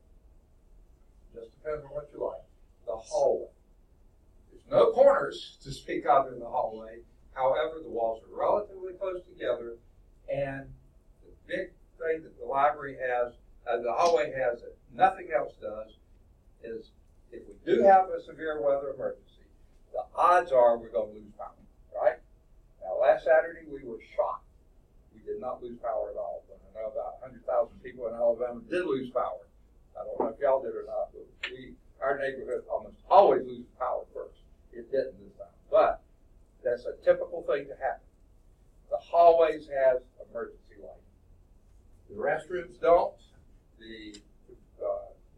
Just depends on what you like. The hallway. There's no corners to speak of in the hallway. However, the walls are relatively close together, and the big thing that the library has, the hallway has that nothing else does, is if we do have a severe weather emergency, the odds are we're going to lose power, right? Now, last Saturday we were shocked. We did not lose power at all. But I know about 100,000 people in Alabama did lose power. I don't know if y'all did or not, but our neighborhood almost always loses power first. It didn't this time, but that's a typical thing to happen. The hallways has emergency lighting. The restrooms don't. The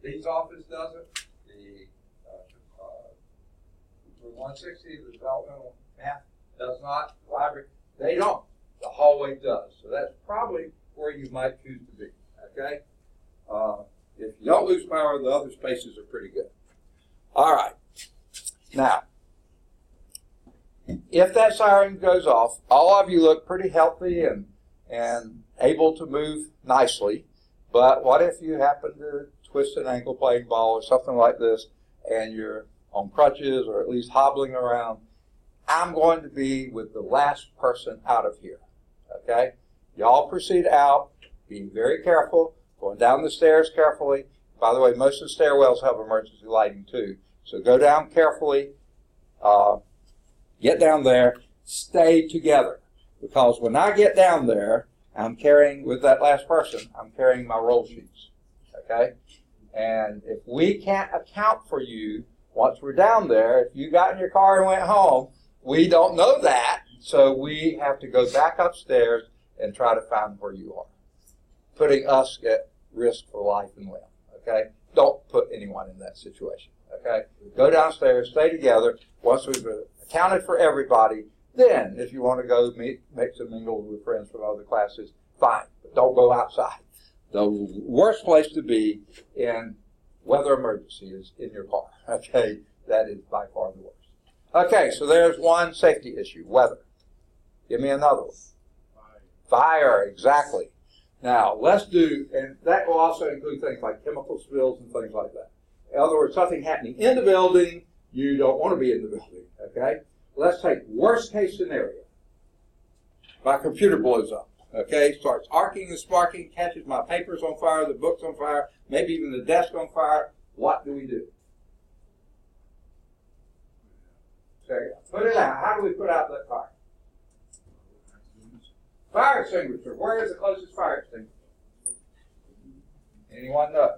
dean's office doesn't. The 160, the developmental math does not. The library, they don't. The hallway does. So that's probably where you might choose to be. Okay. If you don't lose power, the other spaces are pretty good. All right. Now, if that siren goes off, all of you look pretty healthy and able to move nicely. But what if you happen to twist an ankle playing ball or something like this, and you're on crutches or at least hobbling around? I'm going to be with the last person out of here. Okay? Y'all proceed out, being very careful, going down the stairs carefully. By the way, most of the stairwells have emergency lighting too. So go down carefully, get down there, stay together. Because when I get down there, I'm carrying, with that last person, I'm carrying my roll sheets. Okay? And if we can't account for you once we're down there, if you got in your car and went home, we don't know that. So we have to go back upstairs and try to find where you are, putting us at risk for life and limb. Okay? Don't put anyone in that situation. Okay? Go downstairs, stay together. Once we've accounted for everybody, then if you want to go mix and mingle with friends from other classes, fine. But don't go outside. The worst place to be in weather emergency is in your car. Okay? That is by far the worst. Okay, so there's one safety issue, weather. Give me another one. Fire, exactly. Now, let's do, and that will also include things like chemical spills and things like that. In other words, something happening in the building, you don't want to be in the building, okay? Let's take worst case scenario. My computer blows up, okay? Starts arcing and sparking, catches my papers on fire, the books on fire, maybe even the desk on fire. What do we do? Okay, put it out. How do we put out that fire? Fire extinguisher. Where is the closest fire extinguisher? Anyone know?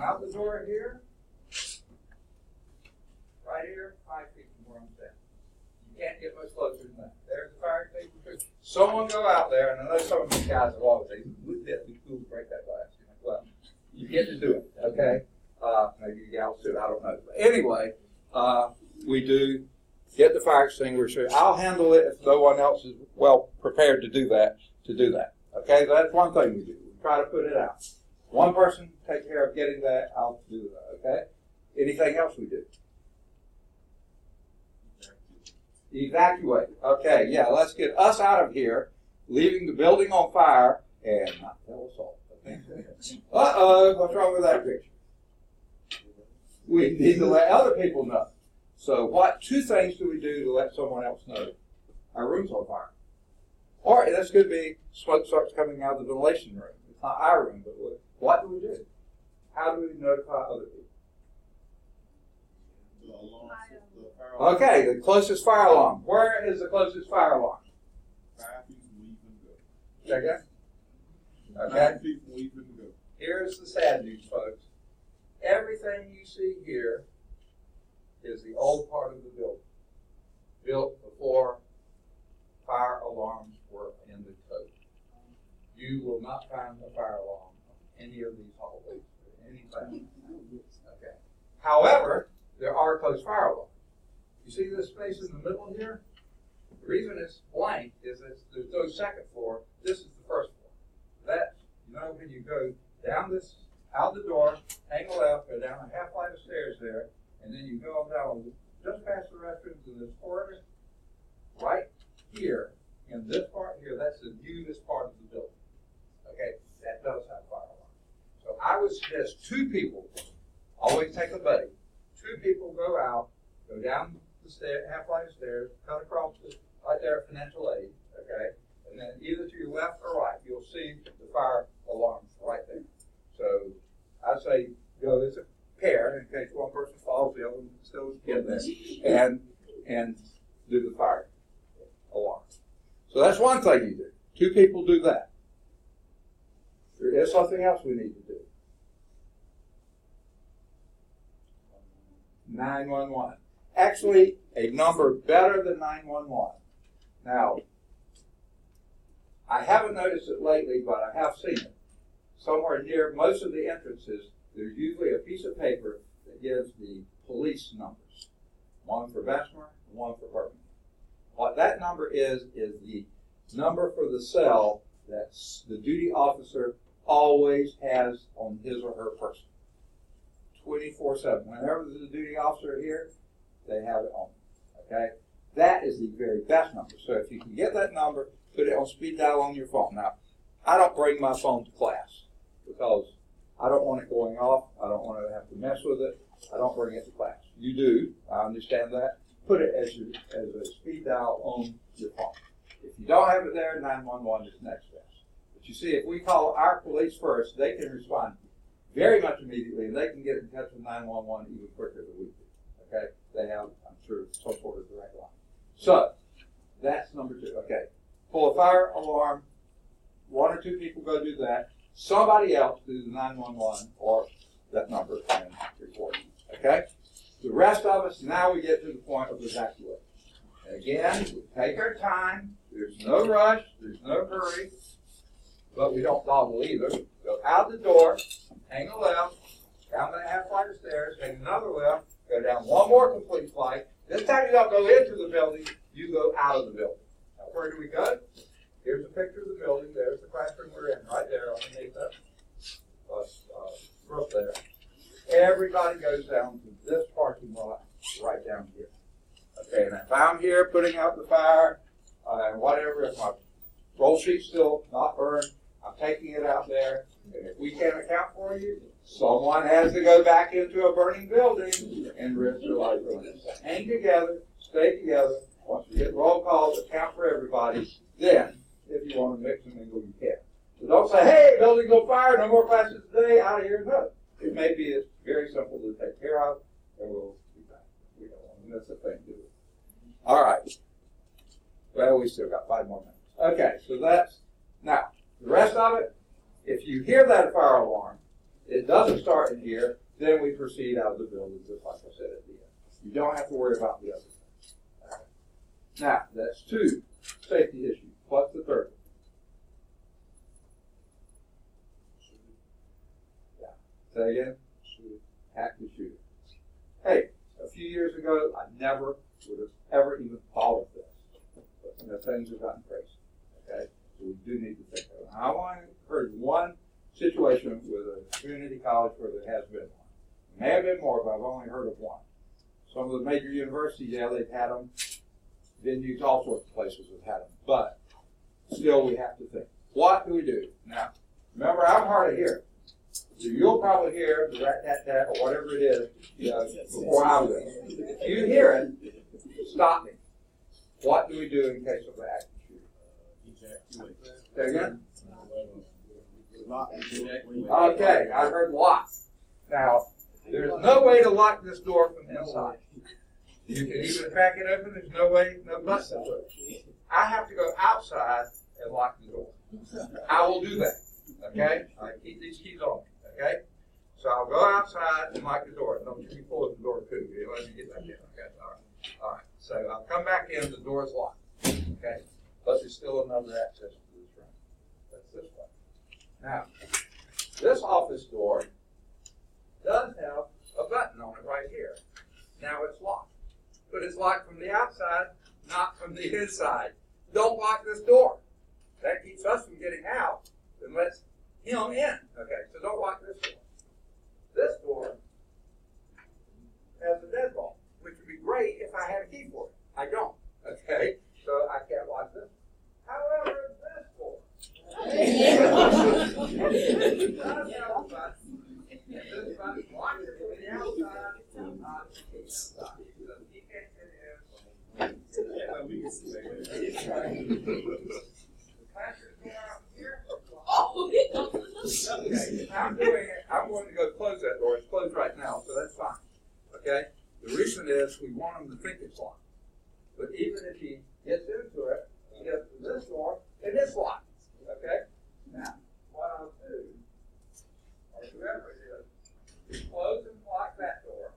Out the door here. Right here, 5 feet from where I'm standing. You can't get much closer than that. There's the fire extinguisher. Someone go out there, and I know some of these guys have always said, "Would that be cool to break that glass?" Well, you get to do it, okay? Maybe you gals too, I don't know. But anyway, we do get the fire extinguisher. I'll handle it if no one else is well prepared to do that. Okay, so that's one thing we do. We try to put it out. One person take care of getting that. I'll do that. Okay. Anything else we do? Evacuate. Okay. Yeah. Let's get us out of here, leaving the building on fire, and not tell us all. What's wrong with that picture? We need to let other people know. So what 2 things do we do to let someone else know our room's on fire? Or this could be smoke starts coming out of the ventilation room. It's not our room, but what do we do? How do we notify other people? Okay, the closest fire alarm. Where is the closest fire alarm? 5 feet from where you can go. Say again? Okay. 9 people leaving to go. Here's the sad news, folks. Everything you see here is the old part of the building, built before fire alarms were in the code. You will not find a fire alarm in any of these hallways or anything. Okay. However, there are closed fire alarms. You see this space in the middle here? The reason it's blank is that there's no second floor. This is the first floor. That, you know, when you go down this, out the door, hang a left, go down a half flight of stairs there, and then you go down just past the restrooms in this corridor, right here, in this part here, that's the newest part of the building. Okay, that does have fire alarm. So I would suggest 2 people, always take a buddy, 2 people go out, go down the stair, half flight of stairs, cut across the, right there at financial aid, okay, and then either to your left or right, you'll see the fire alarms right there. So I say go as a pair in case one person falls, the other one still is in there, and do the fire alarm. So that's one thing you do. 2 people do that. There is something else we need to do. 911. Actually, a number better than 911. Now, I haven't noticed it lately, but I have seen it. Somewhere near most of the entrances, there's usually a piece of paper that gives the police numbers. One for Bessemer, and one for Birmingham. What that number is the number for the cell that the duty officer always has on his or her person. 24/7. Whenever there's a duty officer here, they have it on. Okay? That is the very best number. So if you can get that number, put it on speed dial on your phone. Now, I don't bring my phone to class because I don't want it going off. I don't want to have to mess with it. I don't bring it to class. You do. I understand that. Put it as a speed dial on your phone. If you don't have it there, 911 is next best. But you see, if we call our police first, they can respond very much immediately, and they can get in touch with 911 even quicker than we do. Okay? They have, I'm sure, some sort of direct line. So, that's number 2. Okay. Pull a fire alarm. 1 or 2 people go do that. Somebody else do the 911 or that number and report. Okay? The rest of us, now we get to the point of evacuation. Again, we take our time. There's no rush. There's no hurry. But we don't dawdle either. Go out the door, hang a left, down the half flight of stairs, hang another left, go down one more complete flight. This time you don't go into the building, you go out of the building. Now, where do we go? Here's a picture of the building. There's the classroom we're in, right there underneath that roof there. Everybody goes down to this parking lot right down here. Okay, and if I'm here putting out the fire, and whatever, if my roll sheet's still not burned, I'm taking it out there. And if we can't account for you, someone has to go back into a burning building and risk their life on it. So hang together, stay together. Once we get roll calls, account for everybody. Then, if you want to mix and mingle, you can. So don't say, hey, building's on fire, no more classes today, out of here. No. It may be very simple to take care of, and we'll be back. We don't want to miss a thing, do we? All right. Well, we still got 5 more minutes. Okay, so that's, now, the rest of it, if you hear that fire alarm, it doesn't start in here, then we proceed out of the building, just like I said at the end. You don't have to worry about the other things. Right. Now, that's 2 safety issues. What's the third? Yeah. Say again? Active shooter. Hey, a few years ago, I never would have ever even thought of this. But you know, things have gotten crazy. Okay? So we do need to think of it. I only heard one situation with a community college where there has been one. There may have been more, but I've only heard of one. Some of the major universities, yeah, they've had them. Venues, all sorts of places have had them. But still, we have to think. What do we do? Now, remember, I'm hard of hearing. So you'll probably hear the rat-tat-tat or whatever it is, you know, before I will. If you hear it, stop me. What do we do in case of an active shooter? Say again? Okay, I heard lock. Now, there's no way to lock this door from inside. You can even crack it open. There's no way, no button to it. I have to go outside and lock the door. I will do that. Okay? I keep these keys on me. Okay? So I'll go outside and lock the door. Don't you pull the door too. Let me get back in. Okay? All right. All right. So I'll come back in. The door is locked. Okay? But there's still another access to this room. That's this way. Now, this office door does have a button on it right here. Now it's locked. But it's locked from the outside, not from the inside. Don't lock this door. That keeps us from getting out and lets him in. Okay, so don't lock this door. This door has a deadbolt, which would be great if I had a key for it. I don't. Okay, so I can't lock this. However, this door does have a button. And this button locks it from the outside, not the inside. So he can't get in. We can see that. Okay, I'm doing it. I'm going to go close that door. It's closed right now, so that's fine. Okay? The reason is we want him to think it's locked. But even if he gets into it, he gets to this door, it is locked. Okay? Now, what I'll do, or whoever it is close and lock that door.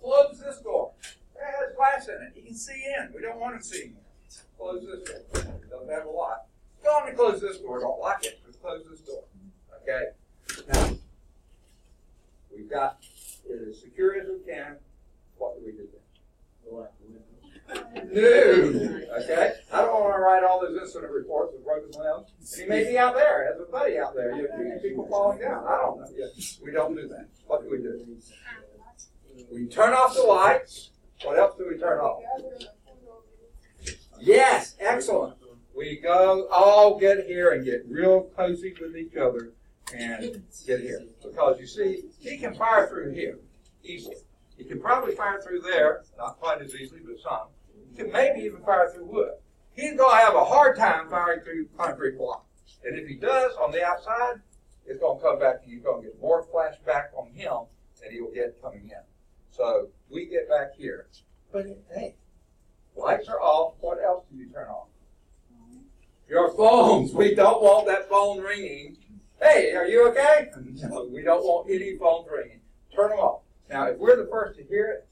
Close this door. It has glass in it. He can see in. We don't want him seeing in. Close this door. It doesn't have a lock. Go on and close this door. Don't lock it. Just close this door. Okay? Now, we've got it as secure as we can. What do we do then? No. Okay? I don't want to write all those incident reports of broken limbs. He may be out there. Has a buddy out there. You have people falling down. I don't know. We don't do that. What do we do? We turn off the lights. What else do we turn off? Yes, excellent. We go all get here and get real cozy with each other and get here. Because you see, he can fire through here easily. He can probably fire through there, not quite as easily, but some. He can maybe even fire through wood. He's going to have a hard time firing through concrete block. And if he does on the outside, it's going to come back and you're going to get more flashback on him than he will get coming in. So we get back here. But hey, lights are off. What else do you turn off? Your phones. We don't want that phone ringing. Hey, are you okay? No, we don't want any phones ringing. Turn them off. Now, if we're the first to hear it,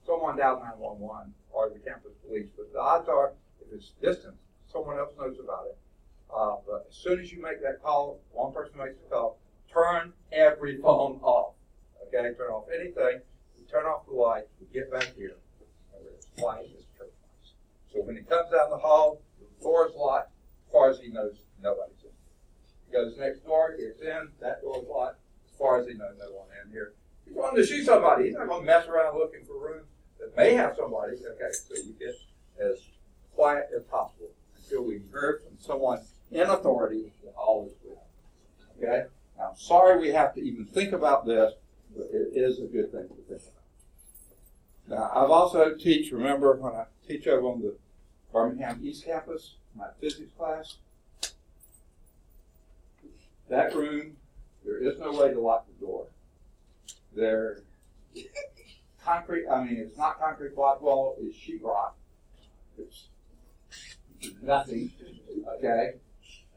someone dial 911 or the campus police. But the odds are, if it's distant, someone else knows about it. But as soon as you make that call, one person makes the call, turn every phone off. Okay, turn off anything. We turn off the light. We get back here. And it's quiet as church mice. So when he comes down the hall, the door is locked. As far as he knows, nobody's in. He goes next door, gets in, that door is locked. As far as he knows, no one in here. He's going to shoot somebody. He's not going to mess around looking for rooms that may have somebody. Okay, so you get as quiet as possible until we heard from someone in authority that all is good. Okay? Now, I'm sorry we have to even think about this, but it is a good thing to think about. Now, I've also remember when I teach over on the Birmingham East Campus, my physics class, that room, there is no way to lock the door. There, concrete, it's not concrete block wall, it's sheetrock. It's nothing, okay?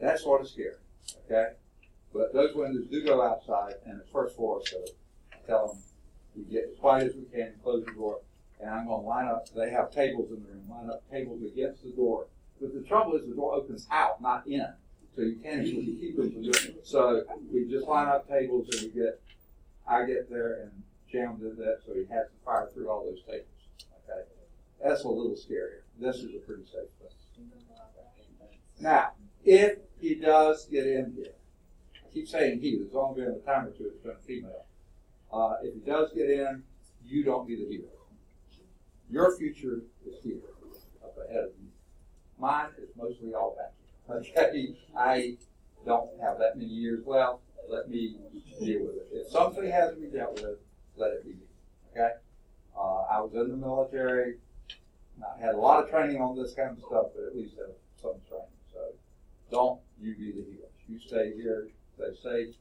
That's sort of scary, okay? But those windows do go outside, and it's first floor, so I tell them, we get as quiet as we can, close the door, and I'm going to line up, they have tables in the room, line up tables against the door. But the trouble is the door opens out, not in. So you can't really keep them from doing it. So we just line up tables and I get there and Jam did that, so he has to fire through all those tables. Okay? That's a little scarier. This is a pretty safe place. Now, if he does get in here, I keep saying he, there's only been a time or two it's been a female. If he does get in, you don't be the hero. Your future is here, up ahead of you. Mine is mostly all back here. Okay? I don't have that many years left. Let me deal with it. If something has to be dealt with, let it be. Okay? I was in the military. I had a lot of training on this kind of stuff, but at least have some training. So don't you be the hero. You stay here, stay safe,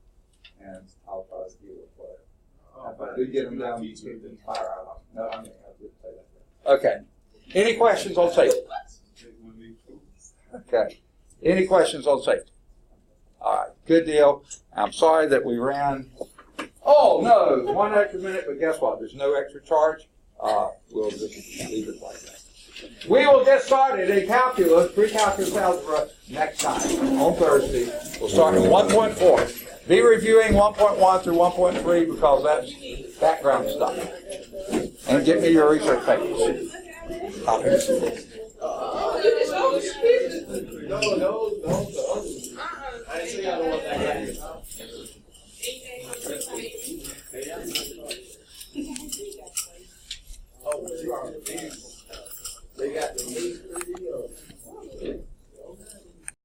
and I'll try to deal with whatever. If I do get them down, then fire out. No, I didn't say that. Okay. Any questions on safety? Okay. Any questions on safety? Good deal. I'm sorry that we ran. Oh, no, 1 extra minute, but guess what? There's no extra charge. We'll just leave it like that. We will get started in calculus, pre-calculus algebra, next time on Thursday. We'll start at 1.4. Be reviewing 1.1 through 1.3 because that's background stuff. And get me your research papers. Copies.